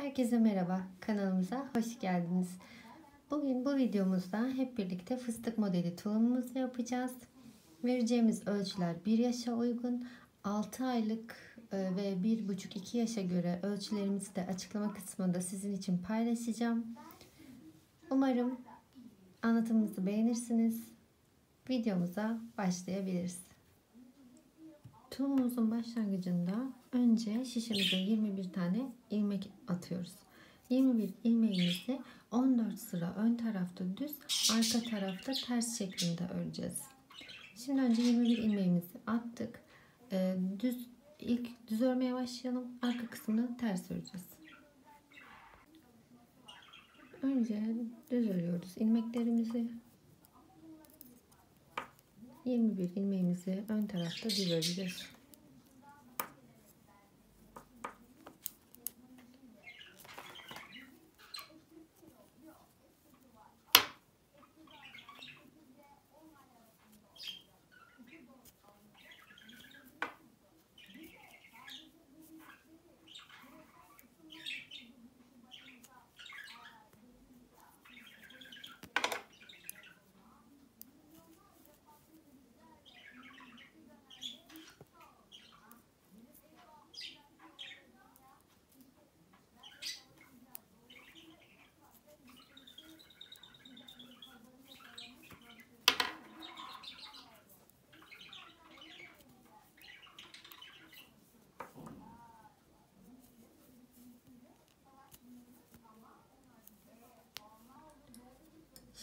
Herkese merhaba, kanalımıza hoş geldiniz. Bugün bu videomuzda hep birlikte fıstık modeli tulumumuzu yapacağız. Vereceğimiz ölçüler 1 yaşa uygun, 6 aylık ve 1,5-2 yaşa göre ölçülerimizi de açıklama kısmında sizin için paylaşacağım. Umarım anlatımımızı beğenirsiniz. Videomuza başlayabiliriz. Tulumumuzun başlangıcında önce şişemize 21 tane ilmek atıyoruz. 21 ilmeğimizi 14 sıra ön tarafta düz, arka tarafta ters şeklinde öreceğiz. Şimdi önce 21 ilmeğimizi attık. İlk düz örmeye başlayalım. Arka kısmını ters öreceğiz. Önce düz örüyoruz ilmeklerimizi. 21 ilmeğimizi ön tarafta düz öreceğiz.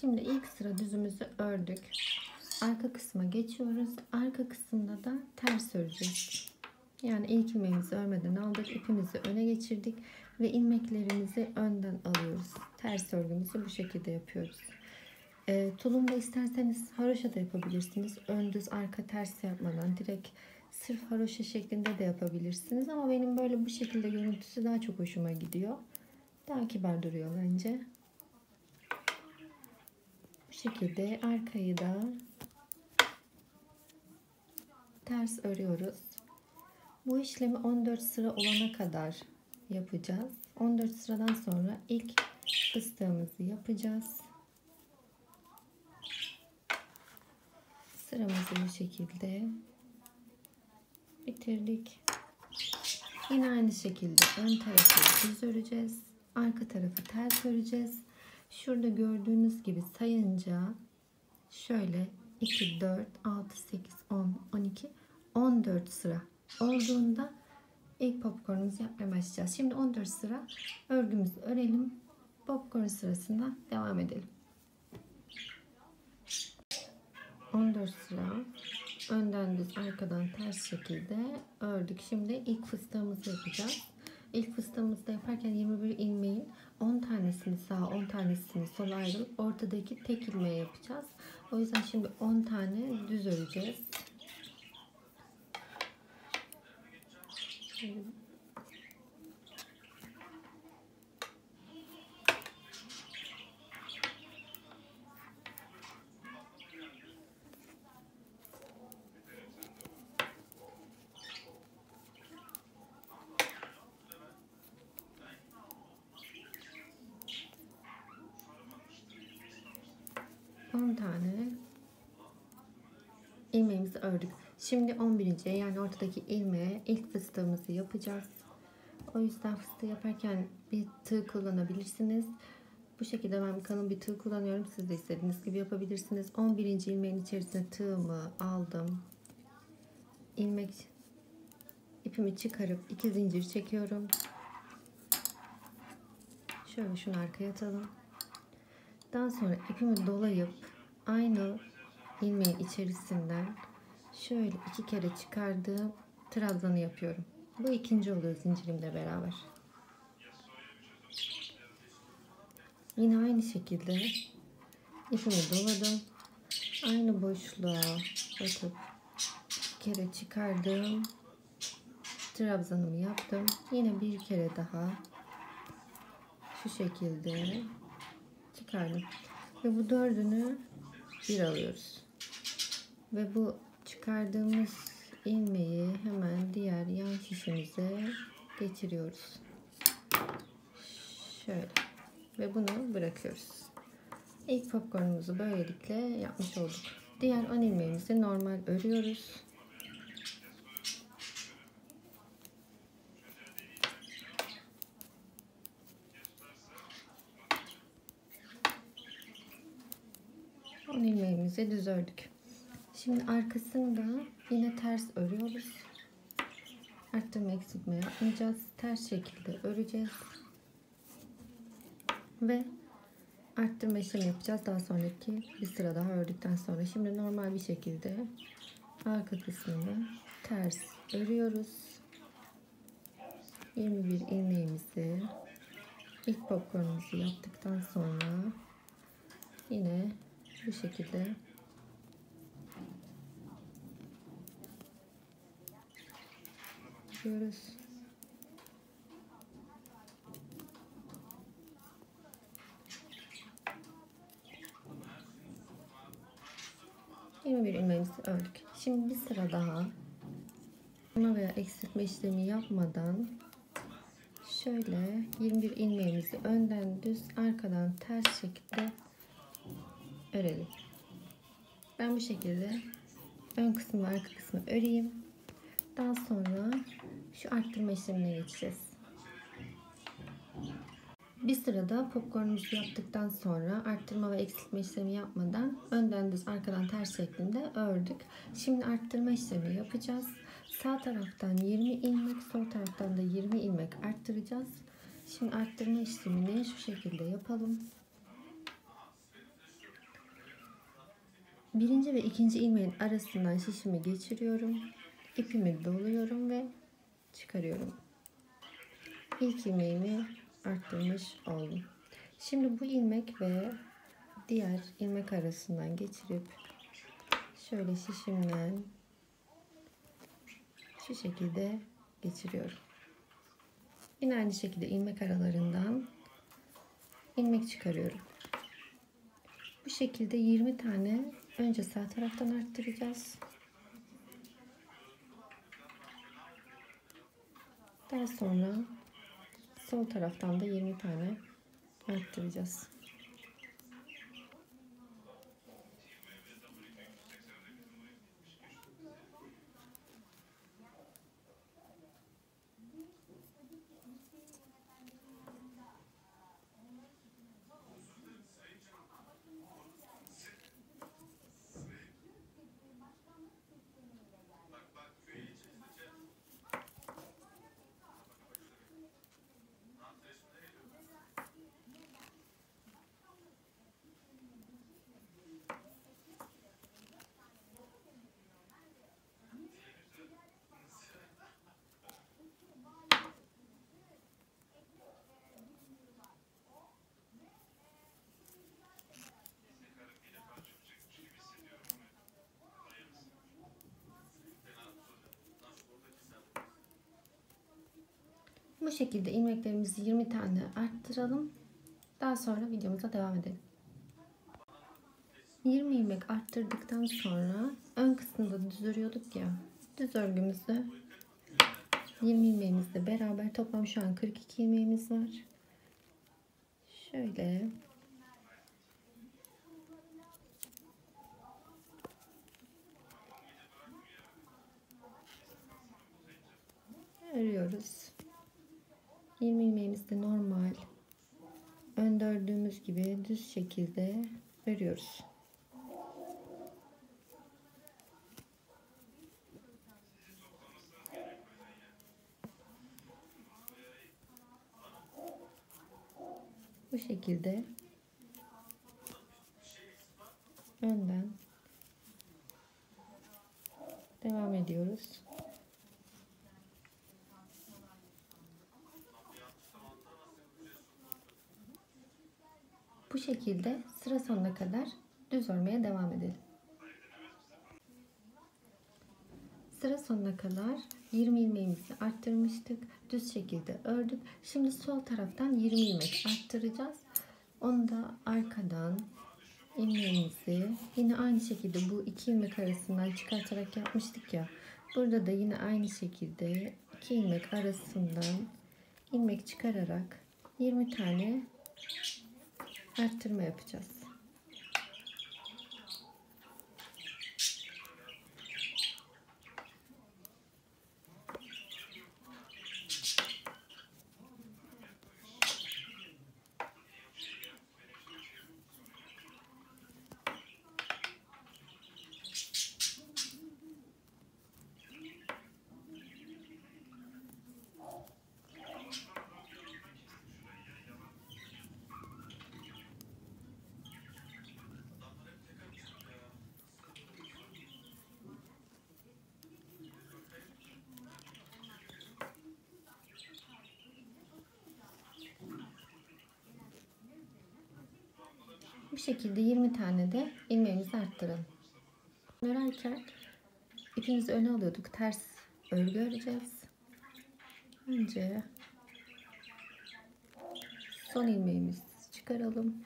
Şimdi ilk sıra düzümüzü ördük. Arka kısma geçiyoruz. Arka kısımda da ters öreceğiz. Yani ilk ilmeğimizi örmeden aldık. İpimizi öne geçirdik. Ve ilmeklerimizi önden alıyoruz. Ters örgümüzü bu şekilde yapıyoruz. Tulumda isterseniz haroşa da yapabilirsiniz. Ön düz arka ters yapmadan direkt sırf haroşa şeklinde de yapabilirsiniz. Ama benim böyle bu şekilde görüntüsü daha çok hoşuma gidiyor. Daha kibar duruyor bence. Bu şekilde arkayı da ters örüyoruz. Bu işlemi 14 sıra olana kadar yapacağız. 14 sıradan sonra ilk fıstığımızı yapacağız. Sıramızı bu şekilde bitirdik. Yine aynı şekilde ön tarafı düz öreceğiz. Arka tarafı ters öreceğiz. Şurada gördüğünüz gibi sayınca şöyle 2, 4, 6, 8, 10, 12, 14 sıra olduğunda ilk popcornumuzu yapmaya başlayacağız. Şimdi 14 sıra örgümüzü örelim. Popcorn sırasında devam edelim. 14 sıra önden düz arkadan ters şekilde ördük. Şimdi ilk fıstığımızı yapacağız. İlk fıstığımızı da yaparken 21 ilmeğin 10 tanesini sağa 10 tanesini sola ayrılıp ortadaki tek ilmeği yapacağız. O yüzden şimdi 10 tane düz öreceğiz. Şimdi 10 tane ilmeğimizi ördük. Şimdi 11. yani ortadaki ilmeğe ilk fıstığımızı yapacağız. O yüzden fıstığı yaparken bir tığ kullanabilirsiniz. Bu şekilde ben kalın bir tığ kullanıyorum. Siz de istediğiniz gibi yapabilirsiniz. 11. ilmeğin içerisine tığımı aldım. İpimi çıkarıp 2 zincir çekiyorum. Şöyle şunu arkaya atalım. Daha sonra ipimi dolayıp aynı ilmeğin içerisinden şöyle 2 kere çıkardığım trabzanı yapıyorum. Bu ikinci oluyor zincirimle beraber. Yine aynı şekilde ipimi doladım. Aynı boşluğa batıp 2 kere çıkardım. Trabzanımı yaptım. Yine bir kere daha şu şekilde çıkardım. Ve bu dördünü bir alıyoruz. Ve bu çıkardığımız ilmeği hemen diğer yan şişimize geçiriyoruz. Şöyle. Ve bunu bırakıyoruz. İlk popcornumuzu böylelikle yapmış olduk. Diğer 10 ilmeğimizi normal örüyoruz. İlmeğimizi düz ördük. Şimdi arkasını da yine ters örüyoruz. Arttırma eksiltme yapmayacağız. Ters şekilde öreceğiz. Ve arttırma işlemi yapacağız. Daha sonraki bir sıra daha ördükten sonra. Şimdi normal bir şekilde arka kısmını ters örüyoruz. 21 ilmeğimizi ilk popcornumuzu yaptıktan sonra yine bu şekilde yapıyoruz. Bir ilmeğimizi ördük. Şimdi bir sıra daha arttırma veya eksiltme işlemi yapmadan şöyle 21 ilmeğimizi önden düz, arkadan ters şekilde örelim. Ben bu şekilde ön kısmı ve arka kısmı öreyim. Daha sonra şu arttırma işlemine geçeceğiz. Bir sırada popcornumuzu yaptıktan sonra arttırma ve eksiltme işlemi yapmadan önden düz, arkadan ters şeklinde ördük. Şimdi arttırma işlemi yapacağız. Sağ taraftan 20 ilmek, sol taraftan da 20 ilmek arttıracağız. Şimdi arttırma işlemini şu şekilde yapalım. Birinci ve ikinci ilmeğin arasından şişimi geçiriyorum. İpimi doluyorum ve çıkarıyorum. İlk ilmeğimi arttırmış oldum. Şimdi bu ilmek ve diğer ilmek arasından geçirip şöyle şişimden şu şekilde geçiriyorum. Yine aynı şekilde ilmek aralarından ilmek çıkarıyorum. Bu şekilde 20 tane önce sağ taraftan arttıracağız. Daha sonra sol taraftan da 20 tane arttıracağız. Bu şekilde ilmeklerimizi 20 tane arttıralım. Daha sonra videomuza devam edelim. 20 ilmek arttırdıktan sonra ön kısmında düz örüyorduk ya. Düz örgümüzü 20 ilmeğimizle beraber toplam şu an 42 ilmeğimiz var. Şöyle örüyoruz. 20 ilmeğimizi de normal önde ördüğümüz gibi düz şekilde örüyoruz. Bu şekilde önden devam ediyoruz. Bu şekilde sıra sonuna kadar düz örmeye devam edelim. Sıra sonuna kadar 20 ilmeğimizi arttırmıştık. Düz şekilde ördük. Şimdi sol taraftan 20 ilmek arttıracağız. Onu da arkadan ilmeğimizi yine aynı şekilde bu iki ilmek arasından çıkartarak yapmıştık ya. Burada da yine aynı şekilde iki ilmek arasından ilmek çıkararak 20 tane arttırma yapacağız. Bu şekilde 20 tane de ilmeğimizi arttıralım. Örerken ipimizi öne alıyorduk. Ters örgü öreceğiz. Önce son ilmeğimizi çıkaralım.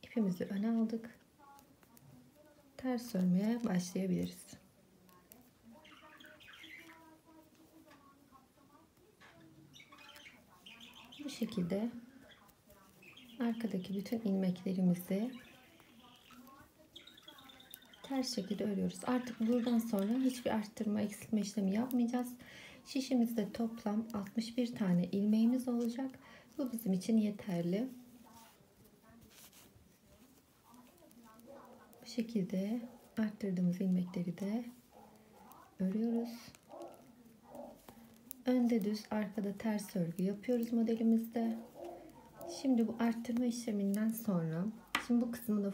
İpimizi öne aldık. Ters örmeye başlayabiliriz. Bu şekilde arkadaki bütün ilmeklerimizi ters şekilde örüyoruz. Artık buradan sonra hiçbir arttırma eksiltme işlemi yapmayacağız. Şişimizde toplam 61 tane ilmeğimiz olacak. Bu bizim için yeterli. Bu şekilde arttırdığımız ilmekleri de örüyoruz. Önde düz, arkada ters örgü yapıyoruz modelimizde. Şimdi bu arttırma işleminden sonra, şimdi bu kısmı da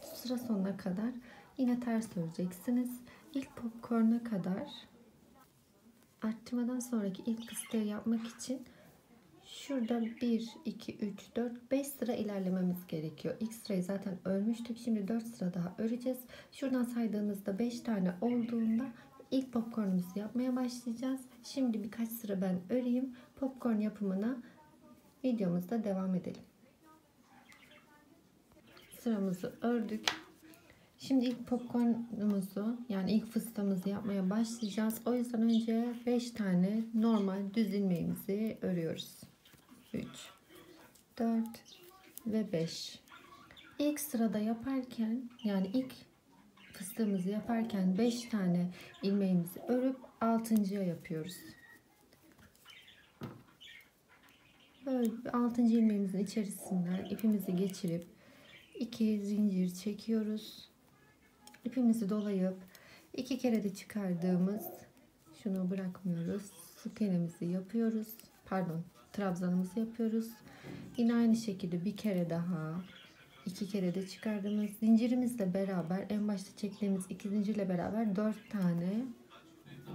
sıra sonuna kadar yine ters öreceksiniz. İlk popcorn'a kadar arttırmadan sonraki ilk fıstığı yapmak için şurada 1, 2, 3, 4, 5 sıra ilerlememiz gerekiyor. İlk sırayı zaten örmüştük. Şimdi 4 sıra daha öreceğiz. Şuradan saydığımızda 5 tane olduğunda ilk popcornumuzu yapmaya başlayacağız. Şimdi birkaç sıra ben öreyim. Popcorn yapımına videomuzda devam edelim. Sıramızı ördük. Şimdi ilk popcornumuzu, yani ilk fıstığımızı yapmaya başlayacağız. O yüzden önce 5 tane normal düz ilmeğimizi örüyoruz. 3, 4 ve 5. İlk sırada yaparken, yani ilk fıstığımızı yaparken 5 tane ilmeğimizi örüp 6.'ya yapıyoruz. Böyle 6. ilmeğimizin içerisinden ipimizi geçirip 2 zincir çekiyoruz. İpimizi dolayıp 2 kere de çıkardığımız, şunu bırakmıyoruz. Sık iğnemizi yapıyoruz. Pardon, trabzanımızı yapıyoruz. Yine aynı şekilde bir kere daha, 2 kere de çıkardığımız zincirimizle beraber, en başta çektiğimiz 2 zincirle beraber 4 tane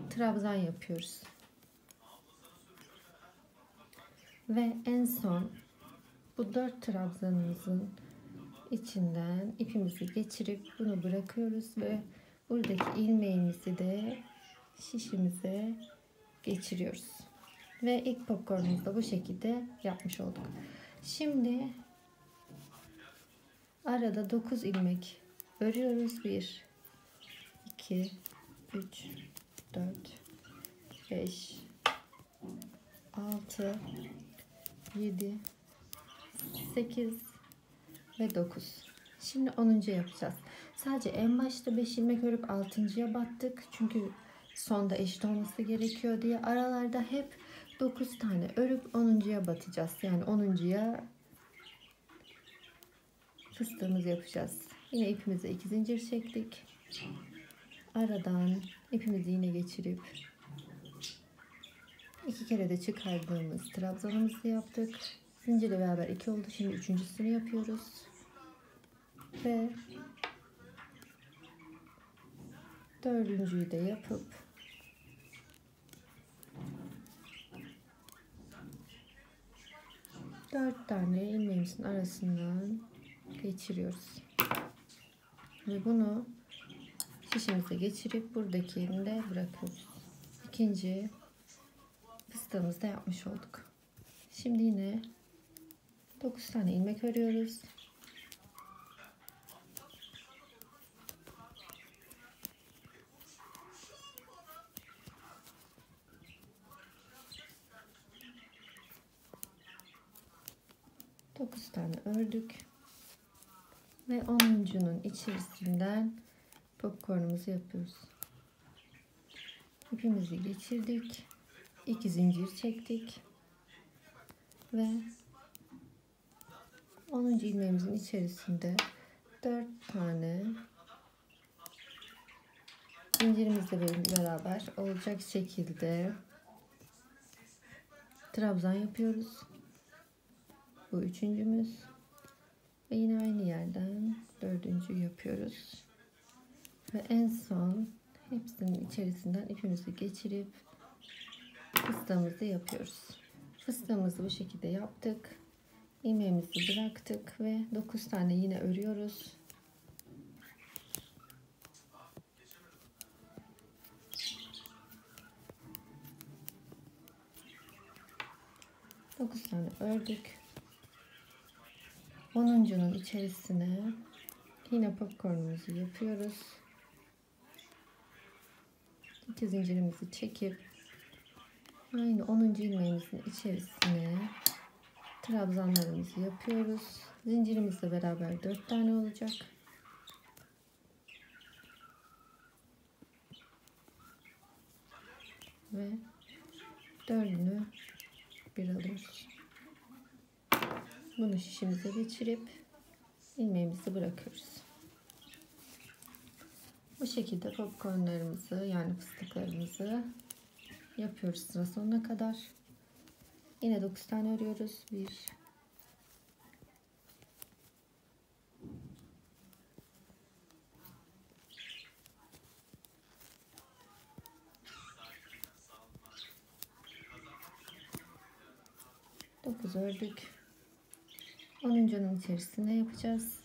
trabzan yapıyoruz. Ve en son bu 4 trabzanımızın içinden ipimizi geçirip bunu bırakıyoruz ve buradaki ilmeğimizi de şişimize geçiriyoruz. Ve ilk popcornumuzu da bu şekilde yapmış olduk. Şimdi arada 9 ilmek örüyoruz. 1, 2, 3, 4, 5, 6, 7, 8 ve 9. Şimdi 10. yapacağız. Sadece en başta 5 ilmek örüp 6.'ya battık. Çünkü sonda eşit olması gerekiyor diye. Aralarda hep 9 tane örüp 10.'ya batacağız. Yani 10.'ya fıstığımızı yapacağız. Yine ipimize 2 zincir çektik. Aradan ipimizi yine geçirip 2 kere de çıkardığımız trabzanımızı yaptık. Zincirle beraber 2 oldu. Şimdi 3.'sünü yapıyoruz. Ve 4.'yü de yapıp dört tane ilmeğimizin arasından geçiriyoruz. Ve bunu şişimize geçirip buradakini de bırakıyoruz. İkinci fıstığımızı da yapmış olduk. Şimdi yine 9 tane ilmek örüyoruz. 9 tane ördük ve 10.'unun içerisinden popcornumuzu yapıyoruz. İpimizi geçirdik, 2 zincir çektik ve 10. ilmeğimizin içerisinde 4 tane zincirimizle beraber olacak şekilde trabzan yapıyoruz. Bu üçüncümüz ve yine aynı yerden dördüncüyü yapıyoruz ve en son hepsinin içerisinden ipimizi geçirip fıstığımızı yapıyoruz. Fıstığımızı bu şekilde yaptık. İlmeğimizi bıraktık ve 9 tane yine örüyoruz. Dokuz tane ördük. 10.'unun içerisine yine popcornumuzu yapıyoruz. 2 zincirimizi çekip aynı 10. ilmeğimizin içerisine trabzanlarımızı yapıyoruz. Zincirimizle beraber 4 tane olacak. Ve 4'ünü bir alıyoruz. Bunu şişimize geçirip ilmeğimizi bırakıyoruz. Bu şekilde popcornlarımızı yani fıstıklarımızı yapıyoruz sıra sonuna kadar. Yine 9 tane örüyoruz. 1 9 ördük. 10.'unun içerisine yapacağız.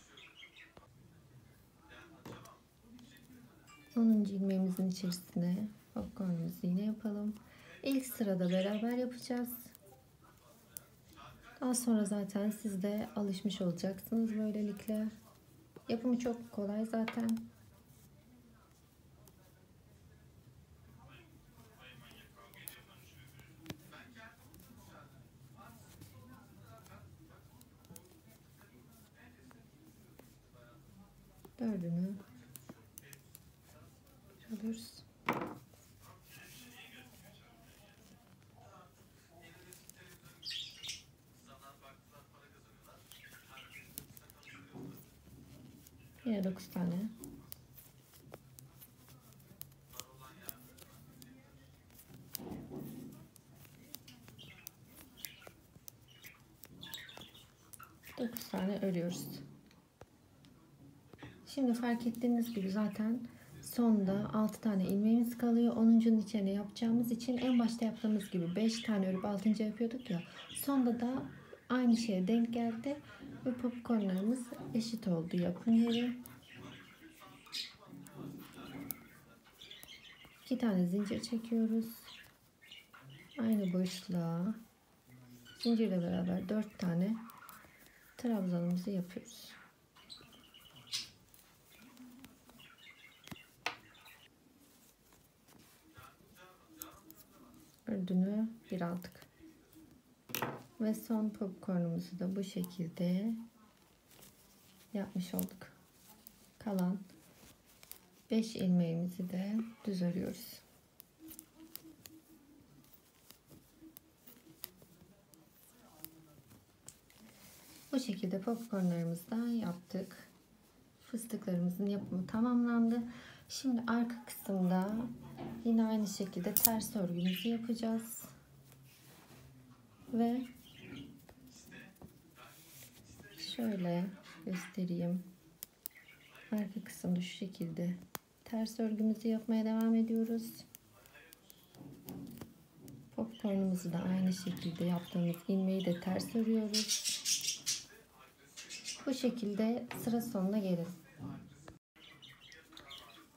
10. ilmeğimizin içerisine popcornumuzu yine yapalım. İlk sırada beraber yapacağız. Daha sonra zaten siz de alışmış olacaksınız böylelikle. Yapımı çok kolay zaten. Dördünü alıyoruz. Yine 9 tane. Dokuz tane örüyoruz. Şimdi fark ettiğiniz gibi zaten sonda 6 tane ilmeğimiz kalıyor. 10'uncunun içine yapacağımız için en başta yaptığımız gibi 5 tane örüp 6. yapıyorduk ya. Sonda da aynı şeye denk geldi ve popcornlarımız eşit oldu yapım yeri. 2 tane zincir çekiyoruz. Aynı boşluğa zincirle beraber 4 tane trabzanımızı yapıyoruz. Ördüğünü bir aldık. Ve son popcornumuzu da bu şekilde yapmış olduk. Kalan 5 ilmeğimizi de düz örüyoruz. Bu şekilde popcornlarımızı da yaptık. Fıstıklarımızın yapımı tamamlandı. Şimdi arka kısımda yine aynı şekilde ters örgümüzü yapacağız. Ve şöyle göstereyim. Arka kısımda şu şekilde ters örgümüzü yapmaya devam ediyoruz. Popcornumuzu da aynı şekilde yaptığımız ilmeği de ters örüyoruz. Bu şekilde sıra sonuna gelin.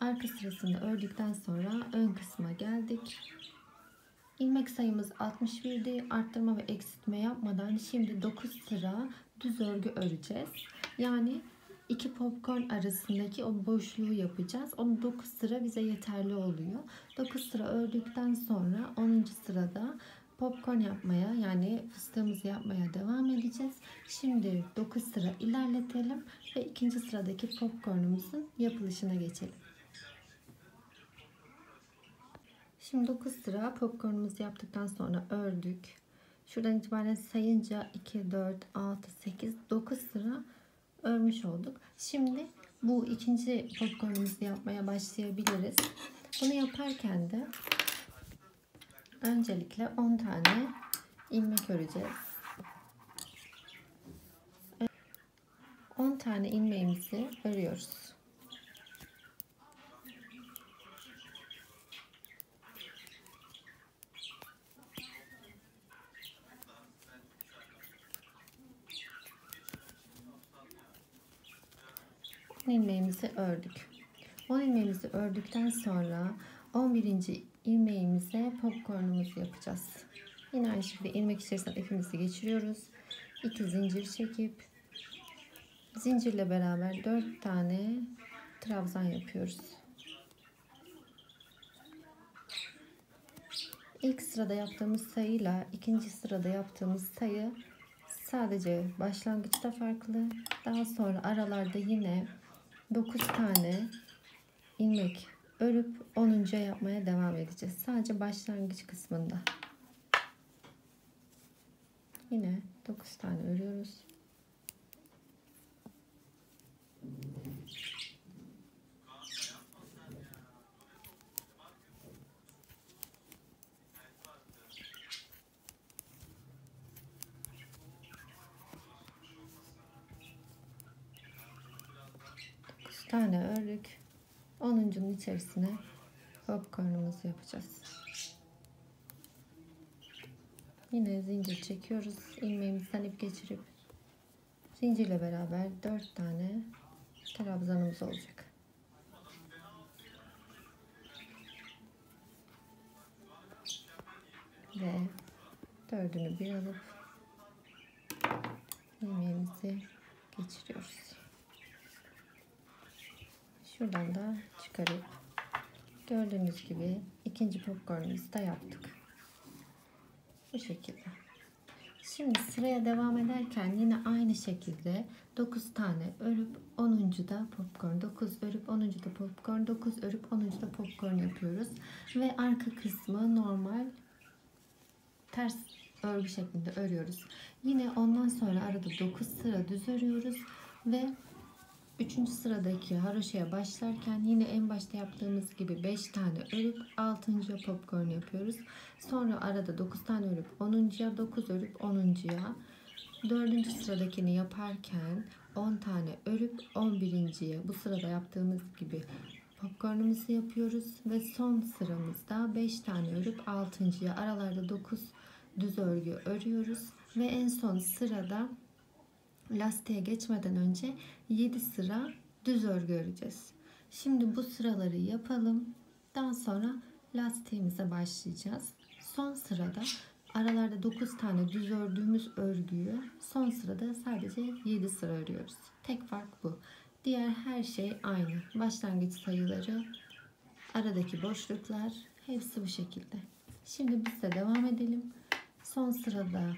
Arka sırasını ördükten sonra ön kısma geldik. İlmek sayımız 61'di. Arttırma ve eksiltme yapmadan şimdi 9 sıra düz örgü öreceğiz. Yani iki popcorn arasındaki o boşluğu yapacağız. Onu 9 sıra bize yeterli oluyor. 9 sıra ördükten sonra 10. sırada popcorn yapmaya, yani fıstığımızı yapmaya devam edeceğiz. Şimdi 9 sıra ilerletelim ve ikinci sıradaki popcornumuzun yapılışına geçelim. Şimdi 9 sıra popcornumuzu yaptıktan sonra ördük. Şuradan itibaren sayınca 2, 4, 6, 8, 9 sıra örmüş olduk. Şimdi bu ikinci popcornumuzu yapmaya başlayabiliriz. Bunu yaparken de öncelikle 10 tane ilmek öreceğiz. 10 tane ilmeğimizi örüyoruz. İlmeğimizi ördük. 10 ilmeğimizi ördükten sonra 11. ilmeğimize popcornumuzu yapacağız. Yine aynı şekilde ilmek içerisine ipimizi geçiriyoruz. 2 zincir çekip zincirle beraber 4 tane trabzan yapıyoruz. İlk sırada yaptığımız sayıyla ikinci sırada yaptığımız sayı sadece başlangıçta farklı. Daha sonra aralarda yine 9 tane ilmek örüp 10'uncuya yapmaya devam edeceğiz. Sadece başlangıç kısmında. Yine 9 tane örüyoruz. Tane ördük. 10'uncunun içerisine popcornumuzu yapacağız. Yine zincir çekiyoruz. İlmeğimizden ip geçirip zincirle beraber 4 tane trabzanımız olacak. Ve dördünü bir alıp ilmeğimizi geçiriyoruz. Şuradan da çıkarıp gördüğünüz gibi ikinci popcornumuzu da yaptık. Bu şekilde. Şimdi sıraya devam ederken yine aynı şekilde 9 tane örüp 10'uncuda popcorn, 9 örüp 10'uncuda popcorn, 9 örüp 10'uncuda popcorn yapıyoruz. Ve arka kısmı normal ters örgü şeklinde örüyoruz. Yine ondan sonra arada 9 sıra düz örüyoruz ve 3. sıradaki haroşaya başlarken yine en başta yaptığımız gibi 5 tane örüp 6. popcorn yapıyoruz. Sonra arada 9 tane örüp 10'uncuya, 9 örüp 10'uncuya. 4. sıradakini yaparken 10 tane örüp 11.'ye bu sırada yaptığımız gibi popcornumuzu yapıyoruz ve son sıramızda 5 tane örüp 6.'ya aralarda 9 düz örgü örüyoruz ve en son sırada lastiğe geçmeden önce 7 sıra düz örgü öreceğiz. Şimdi bu sıraları yapalım. Daha sonra lastiğimize başlayacağız. Son sırada aralarda 9 tane düz ördüğümüz örgüyü son sırada sadece 7 sıra örüyoruz. Tek fark bu. Diğer her şey aynı. Başlangıç sayıları, aradaki boşluklar hepsi bu şekilde. Şimdi biz de devam edelim. Son sırada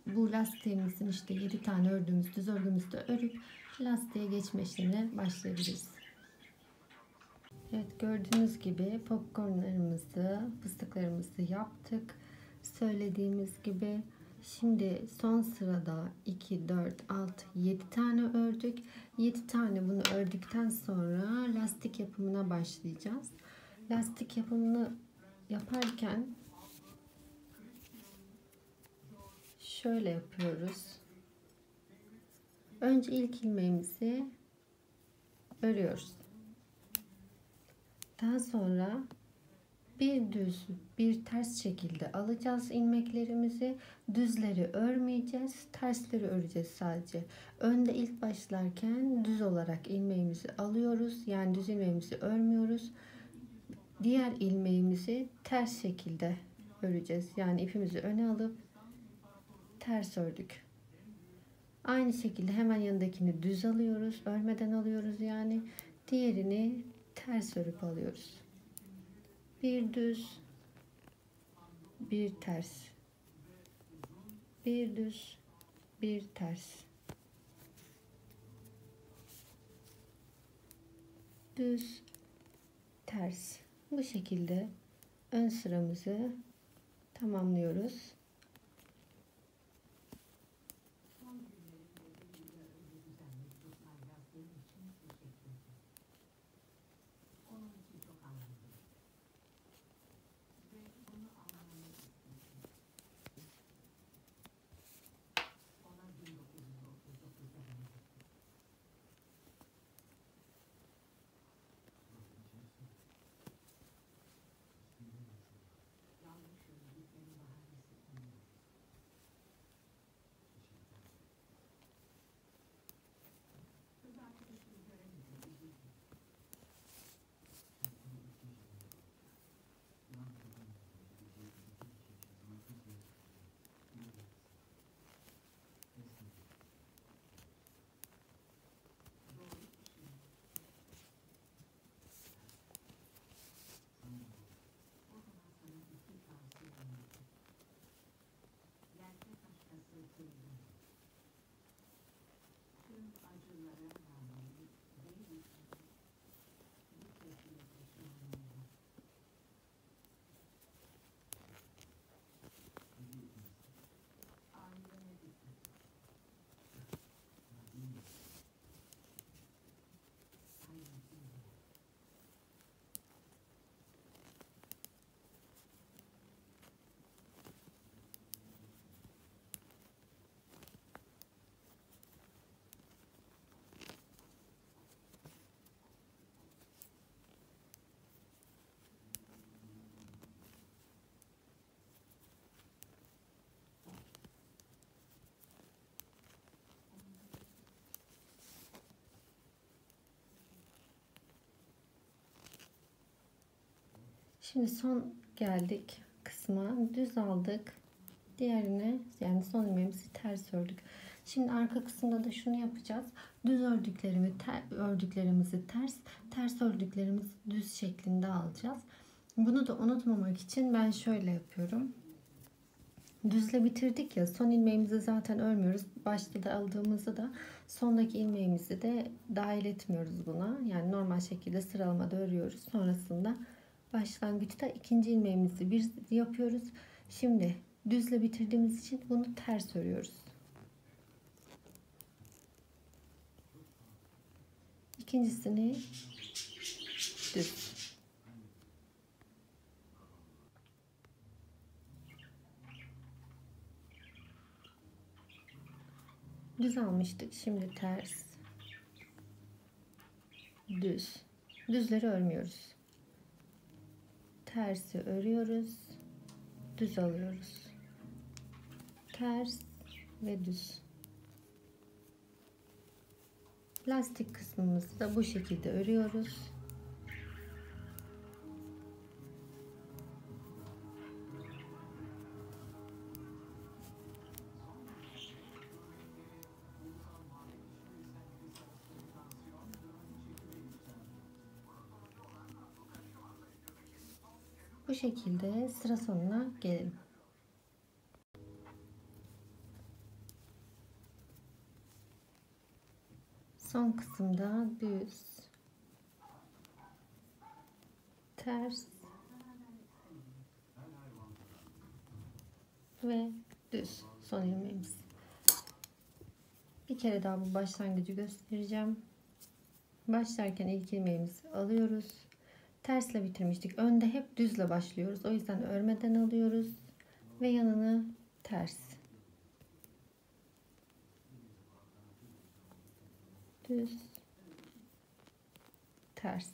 bu lastiğimizin işte 7 tane ördüğümüz düz örgümüzü de örüp lastiğe geçme işlemine başlayabiliriz. Evet, gördüğünüz gibi popcornlarımızı, fıstıklarımızı yaptık. Söylediğimiz gibi şimdi son sırada 2, 4, 6, 7 tane ördük. 7 tane bunu ördükten sonra lastik yapımına başlayacağız. Lastik yapımını yaparken şöyle yapıyoruz. Önce ilk ilmeğimizi örüyoruz. Daha sonra bir düz, bir ters şekilde alacağız ilmeklerimizi. Düzleri örmeyeceğiz, tersleri öreceğiz sadece. Önde ilk başlarken düz olarak ilmeğimizi alıyoruz. Yani düz ilmeğimizi örmüyoruz. Diğer ilmeğimizi ters şekilde öreceğiz. Yani ipimizi öne alıp ters ördük. Aynı şekilde hemen yanındakini düz alıyoruz. Örmeden alıyoruz yani. Diğerini ters örüp alıyoruz. Bir düz, bir ters. Bir düz, bir ters. Düz, ters. Bu şekilde ön sıramızı tamamlıyoruz. Şimdi son geldik kısma. Düz aldık. Diğerine yani son ilmeğimizi ters ördük. Şimdi arka kısımda da şunu yapacağız. Düz ördüklerimizi ters, ters ördüklerimizi düz şeklinde alacağız. Bunu da unutmamak için ben şöyle yapıyorum. Düzle bitirdik ya, son ilmeğimizi zaten örmüyoruz. Başta da aldığımızda da sondaki ilmeğimizi de dahil etmiyoruz buna. Yani normal şekilde sıralamada örüyoruz. Sonrasında başlangıçta ikinci ilmeğimizi bir yapıyoruz. Şimdi düzle bitirdiğimiz için bunu ters örüyoruz. İkincisini düz. Düz almıştık. Şimdi ters. Düz. Düzleri örmüyoruz. Tersi örüyoruz. Düz alıyoruz. Ters ve düz. Lastik kısmımızı da bu şekilde örüyoruz. Bu şekilde sıra sonuna gelelim. Son kısımda düz, ters ve düz son ilmeğimiz. Bir kere daha bu başlangıcı göstereceğim. Başlarken ilk ilmeğimizi alıyoruz. Tersle bitirmiştik. Önde hep düzle başlıyoruz. O yüzden örmeden alıyoruz ve yanını ters. Düz, ters.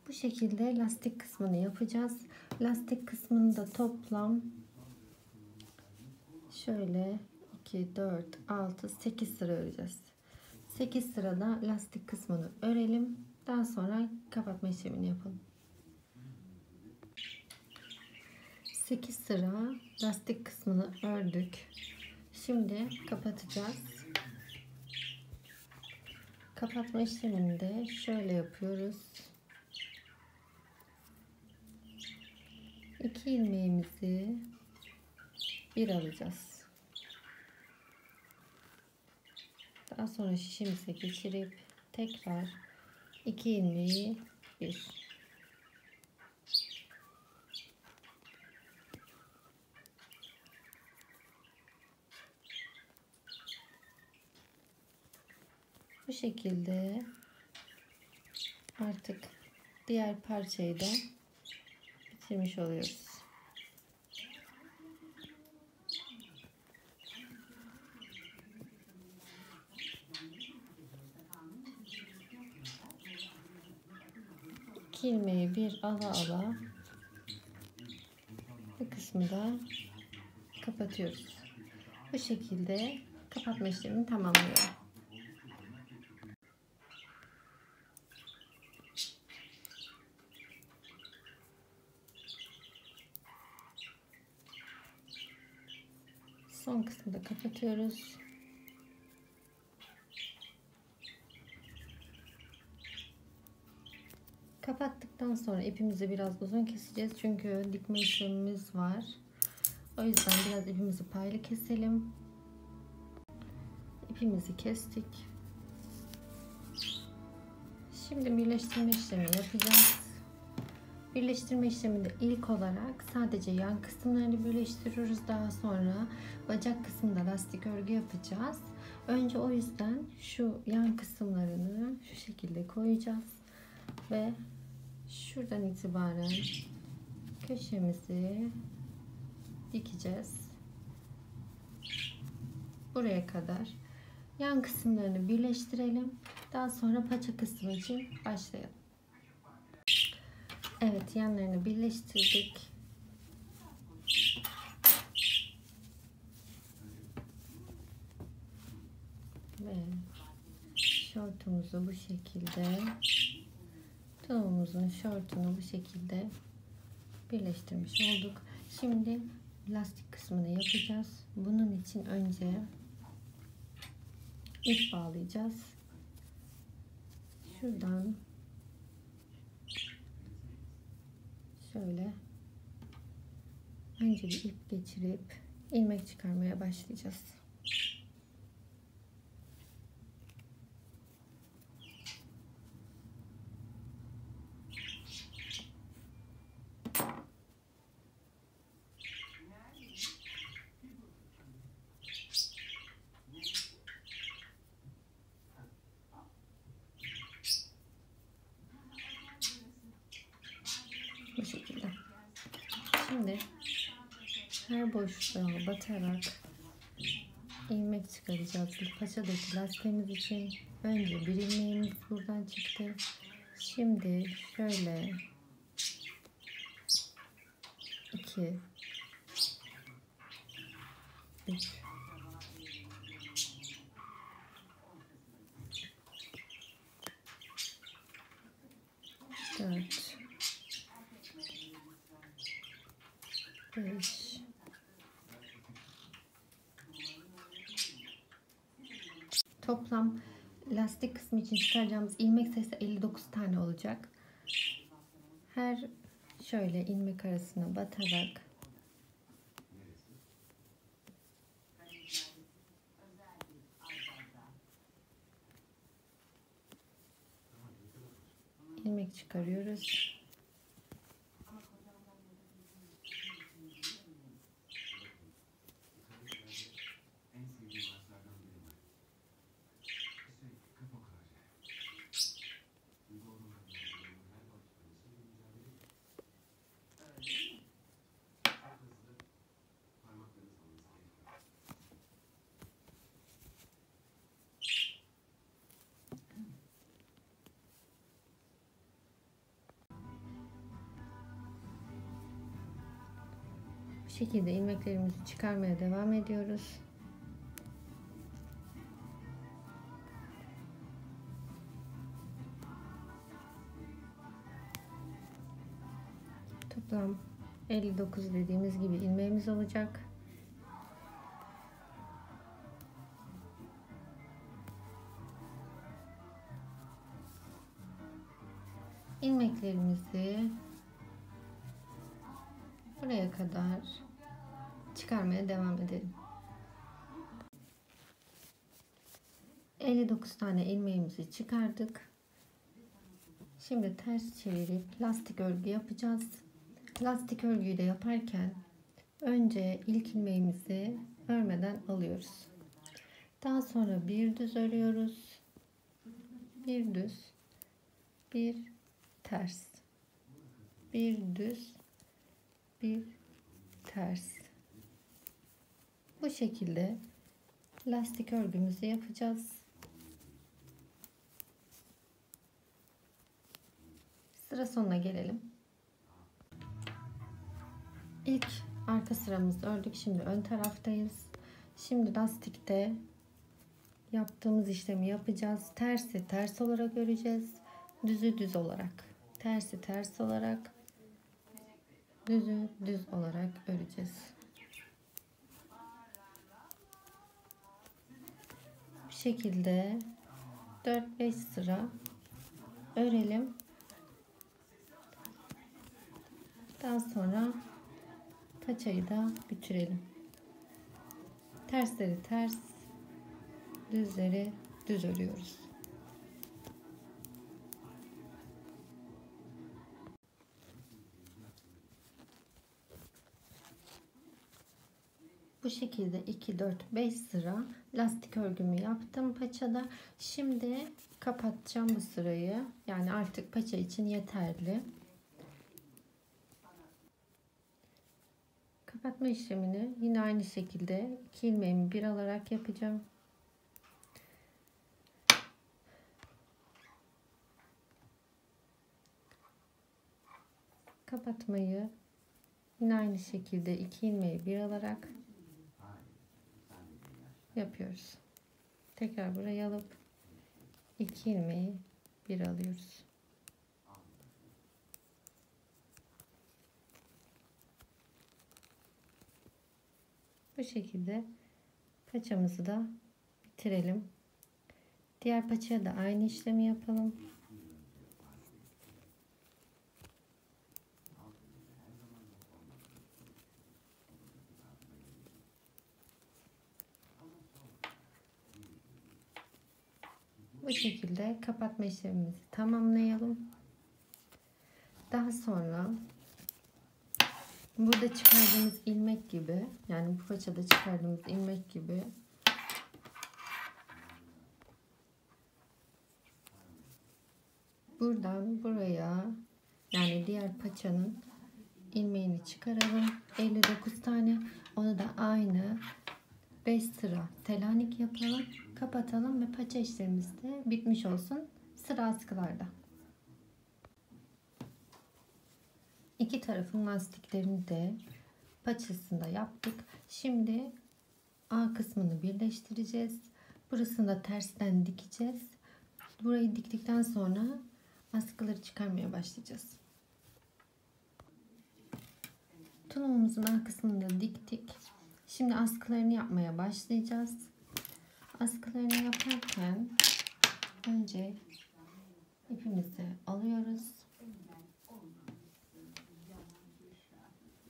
Bu şekilde lastik kısmını yapacağız. Lastik kısmını da toplam şöyle 2, 4, 6, 8 sıra öreceğiz. 8 sırada lastik kısmını örelim. Daha sonra kapatma işlemini yapalım. 8 sıra lastik kısmını ördük. Şimdi kapatacağız. Kapatma işlemini de şöyle yapıyoruz. 2 ilmeğimizi bir alacağız. Daha sonra şişimize geçirip tekrar 2 ilmeği bir. Bu şekilde artık diğer parçayı da bitirmiş oluyoruz. İlmeği bir ala bu kısmı da kapatıyoruz. Bu şekilde kapatma işlemini tamamlıyorum. Son kısmı da kapatıyoruz. Kapattıktan sonra ipimizi biraz uzun keseceğiz. Çünkü dikme işlemimiz var. O yüzden biraz ipimizi paylı keselim. İpimizi kestik. Şimdi birleştirme işlemi yapacağız. Birleştirme işleminde ilk olarak sadece yan kısımlarını birleştiriyoruz. Daha sonra bacak kısmında lastik örgü yapacağız. Önce o yüzden şu yan kısımlarını şu şekilde koyacağız. Ve şuradan itibaren köşemizi dikeceğiz. Buraya kadar yan kısımlarını birleştirelim. Daha sonra paça kısmı için başlayalım. Evet, yanlarını birleştirdik. Ve şortumuzu bu şekilde, tulumumuzun şortunu bu şekilde birleştirmiş olduk. Şimdi lastik kısmını yapacağız. Bunun için önce ip bağlayacağız. Şuradan şöyle önce bir ip geçirip ilmek çıkarmaya başlayacağız. Bu şekilde. Şimdi her boşluğa batarak ilmek çıkaracağız. Paçadaki lastiğimiz için önce bir ilmeğimiz buradan çıktı. Şimdi şöyle 2 3 4 5 Toplam lastik kısmı için çıkaracağımız ilmek sayısı 59 tane olacak. Her şöyle ilmek arasına batarak ilmek çıkarıyoruz. Bu şekilde ilmeklerimizi çıkarmaya devam ediyoruz. Toplam 59 dediğimiz gibi ilmeğimiz olacak. İlmeklerimizi buraya kadar çıkarmaya devam edelim. 59 tane ilmeğimizi çıkardık. Şimdi ters çevirip lastik örgü yapacağız. Lastik örgüyü de yaparken önce ilk ilmeğimizi örmeden alıyoruz. Daha sonra bir düz örüyoruz. Bir düz, bir ters, bir düz, bir ters. Bu şekilde lastik örgümüzü yapacağız. Sıra sonuna gelelim. İlk arka sıramızı ördük. Şimdi ön taraftayız. Şimdi lastikte yaptığımız işlemi yapacağız. Tersi ters olarak öreceğiz. Düzü düz olarak. Tersi ters olarak. Düzü düz olarak öreceğiz. Bu şekilde 4-5 sıra örelim. Daha sonra paçayı da bitirelim. Tersleri ters, düzleri düz örüyoruz. Bu şekilde 2, 4, 5 sıra lastik örgümü yaptım paçada. Şimdi kapatacağım bu sırayı. Yani artık paça için yeterli. Kapatma işlemini yine aynı şekilde 2 ilmeğimi bir alarak yapacağım. Kapatmayı yine aynı şekilde 2 ilmeği bir alarak yapıyoruz. Tekrar buraya alıp 2 ilmeği bir alıyoruz. Bu şekilde paçamızı da bitirelim. Diğer paçaya da aynı işlemi yapalım. Bu şekilde kapatma işlemimizi tamamlayalım. Daha sonra burada çıkardığımız ilmek gibi, yani bu paçada çıkardığımız ilmek gibi buradan buraya, yani diğer paçanın ilmeğini çıkaralım. 59 tane. Onu da aynı 5 sıra Selanik yapalım. Kapatalım ve paça işlemimiz de bitmiş olsun. Sıra askılarda. İki tarafın lastiklerini de paçasında yaptık. Şimdi A kısmını birleştireceğiz. Burasını da tersten dikeceğiz. Burayı diktikten sonra askıları çıkarmaya başlayacağız. Tulumumuzun arkasını da diktik. Şimdi askılarını yapmaya başlayacağız. Askılarını yaparken önce ipimizi alıyoruz.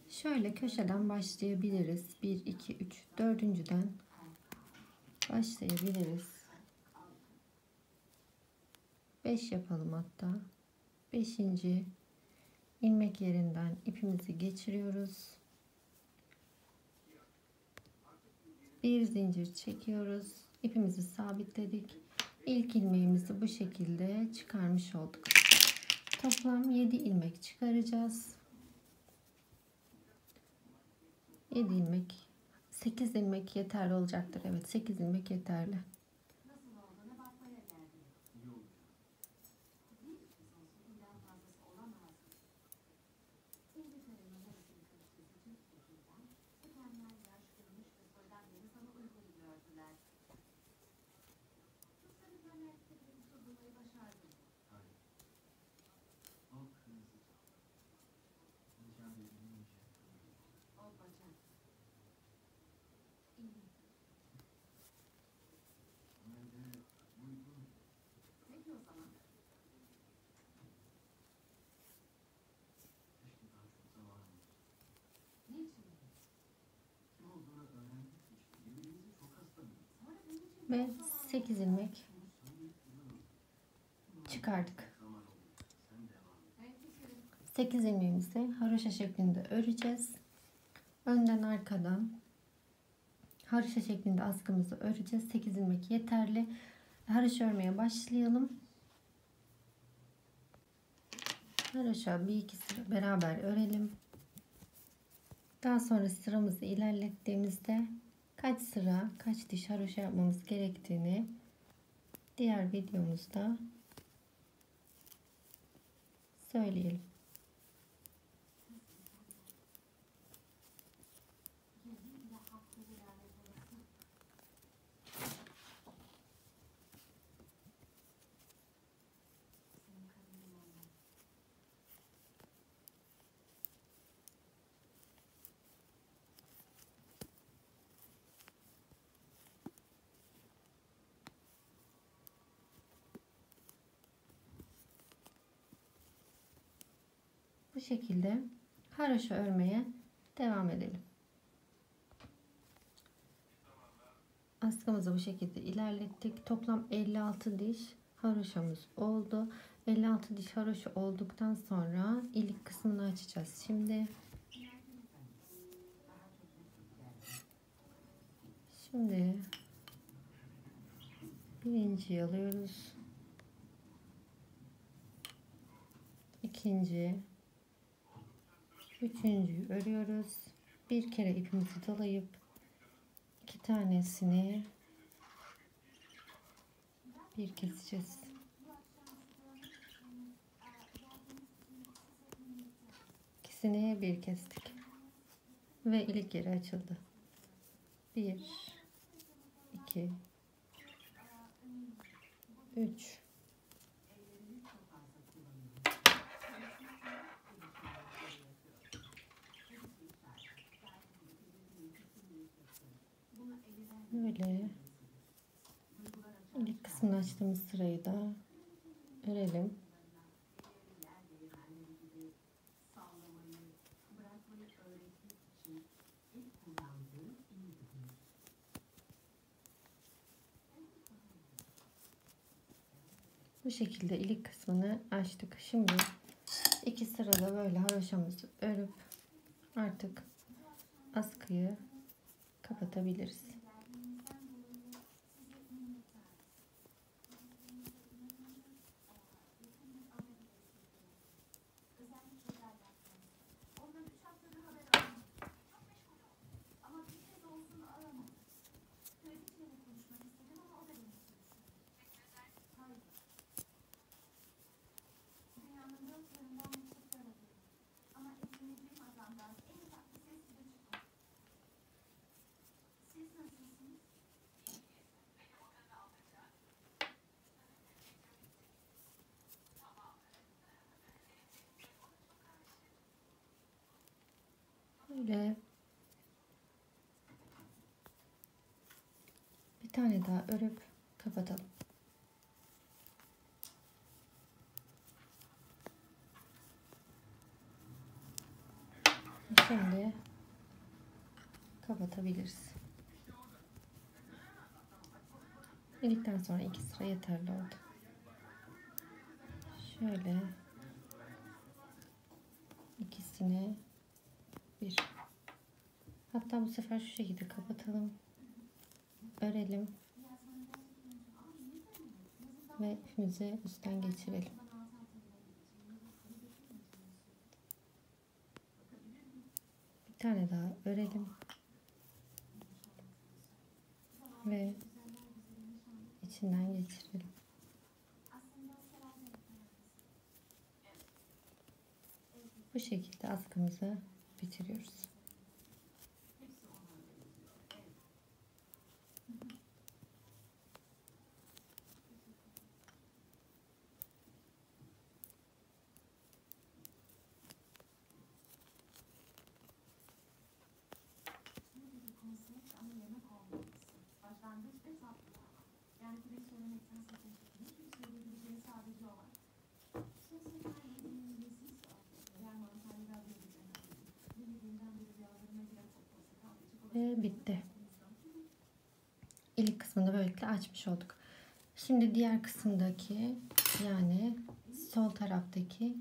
Şöyle köşeden başlayabiliriz. 1, 2, 3, dördüncüden başlayabiliriz. 5 yapalım hatta. 5. ilmek yerinden ipimizi geçiriyoruz. Bir zincir çekiyoruz. İpimizi sabitledik. İlk ilmeğimizi bu şekilde çıkarmış olduk. Toplam 7 ilmek çıkaracağız. 7 ilmek, 8 ilmek yeterli olacaktır. Evet, 8 ilmek yeterli. ve 8 ilmek çıkardık. 8 ilmeğimizi haroşa şeklinde öreceğiz. Önden arkadan haroşa şeklinde askımızı öreceğiz. 8 ilmek yeterli. Haroşa örmeye başlayalım. Haroşa bir iki sıra beraber örelim. Daha sonra sıramızı ilerlettiğimizde kaç sıra kaç diş haroşa yapmamız gerektiğini diğer videomuzda söyleyelim. Bu şekilde haroşa örmeye devam edelim. Askımızı bu şekilde ilerlettik. Toplam 56 diş haroşamız oldu. 56 diş haroşa olduktan sonra ilik kısmını açacağız. Şimdi birinciyi alıyoruz. İkinci, üçüncüyü örüyoruz. Bir kere ipimizi dolayıp iki tanesini bir keseceğiz. İkisini bir kestik ve ilik yeri açıldı. 1 2 3 böyle ilik kısmını açtığımız sırayı da örelim. Bu şekilde ilik kısmını açtık. Şimdi iki sırada böyle haroşamızı örüp artık askıyı kapatabiliriz. Böyle bir tane daha örüp kapatalım. Şimdi kapatabiliriz. İlikten sonra iki sıra yeterli oldu. Şöyle ikisini bir. Hatta bu sefer şu şekilde kapatalım. Örelim. Ve ipimizi üstten geçirelim. Bir tane daha örelim. Ve içinden geçirelim. Bu şekilde askımızı bitiriyoruz. Ve bitti. ilik kısmını böylelikle açmış olduk. Şimdi diğer kısımdaki, yani sol taraftaki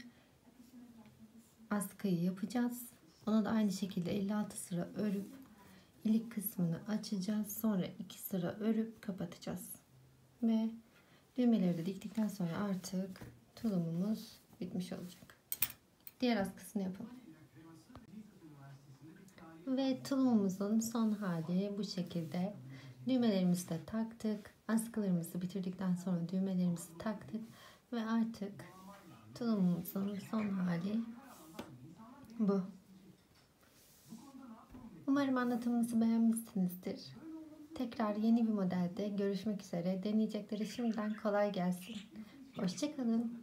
askıyı yapacağız. Onu da aynı şekilde 56 sıra örüp ilik kısmını açacağız. Sonra 2 sıra örüp kapatacağız. Ve düğmeleri de diktikten sonra artık tulumumuz bitmiş olacak. Diğer askısını yapalım. Ve tulumumuzun son hali bu şekilde. Düğmelerimizi de taktık. Askılarımızı bitirdikten sonra düğmelerimizi taktık. Ve artık tulumumuzun son hali bu. Umarım anlatımımızı beğenmişsinizdir. Tekrar yeni bir modelde görüşmek üzere. Deneyecekleri şimdiden kolay gelsin. Hoşça kalın.